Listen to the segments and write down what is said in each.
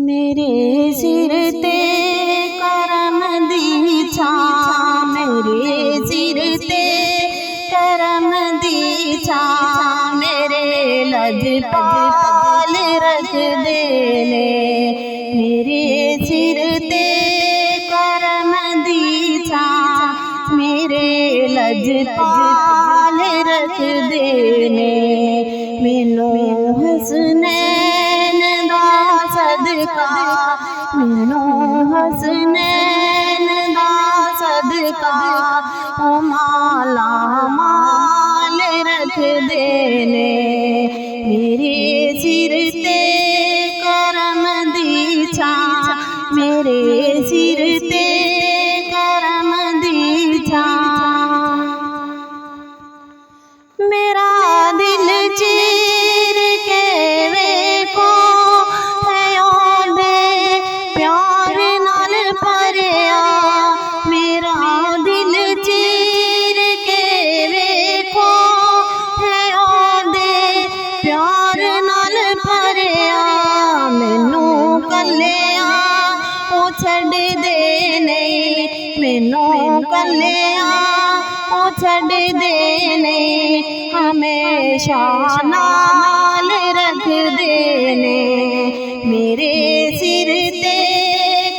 मेरे सिर ते करम दी छां, मेरे सिर ते करम दी छां, मेरे लजपाल रख दे ने। मेरे सिर ते करम दी छां, मेरे लजपाल रख दे ने। मैनू हसनैन दा सदका, मैनू हसनैन दा सदका, ओ माला माल रख दे ने। मेरे सिर ते करम दी छां, मेरे सिर ते करम दी छां। मेरा दिल चीर के वेखो है ओदे प्यार नाल भरिया। मेरा दिल चीर के वेखो है ओदे प्यार नाल भरिया। मैनू कल्लिया ओ छड्ड दे नहीं, मैनू कल्लिया ओ छड्ड दे नहीं, हमेशा नाल रख दे ने। मेरे सिर ते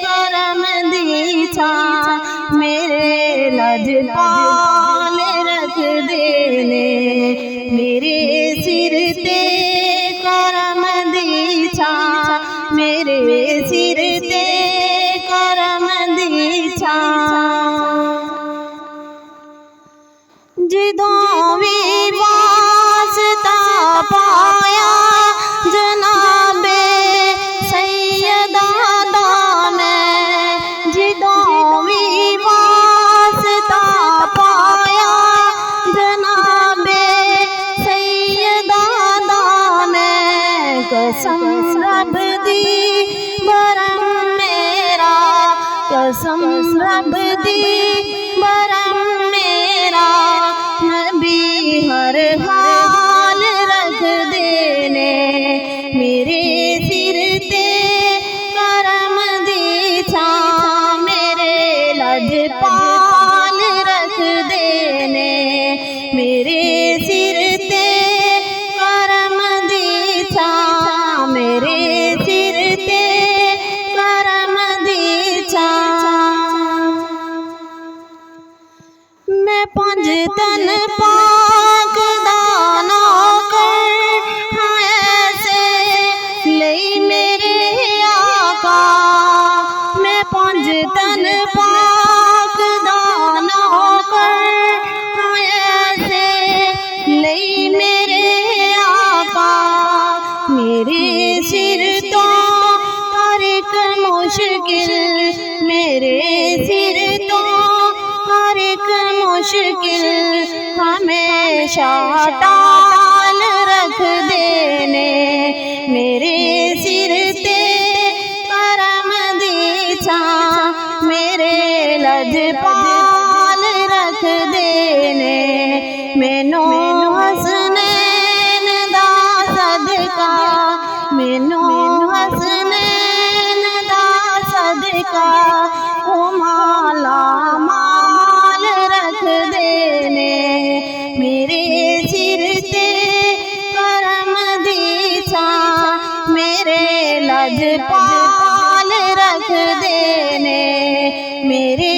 करम दी छां, मेरे लजपाल रख दे ने। मेरे सिर ते करम दी छां, मेरे सिर ते करम दी छां। जिदों भी वास्ता पाया जनाबे सैयदा दा मैं, जिदों भी वास्ता पाया जनाबे सैयदा दा मैं। कसम रब दी बरम मेरा, कसम रब दी बरम मेरा, नबी हर हाल रख दे ने। मेरे सिर ते करम दी छां, मेरे लजपाल रख दे ने। मेरे सिर ते करम दी छां, मेरे सिर ते करम दी छां। मैं पंज तन पाक दा नौकर हां, ऐसे लई मेरे आका। मैं पंज तन पाक दा नौकर हां, ऐसे लई मेरे आका। मेरे सिर तो हर एक मुश्किल, मेरे सिर तो हर एक मुश्किल, हमेशा टाल रख दे ने। मेरे सिर ते करम दी छां, मेरे लजपाल रख दे ने। मैनू हसनैन दा सदका, मैनू हसनैन दा सदका, ओ माला माल रख दे ने। मेरे सिर ते करम दी छां, मेरे लजपाल रख दे ने। मेरे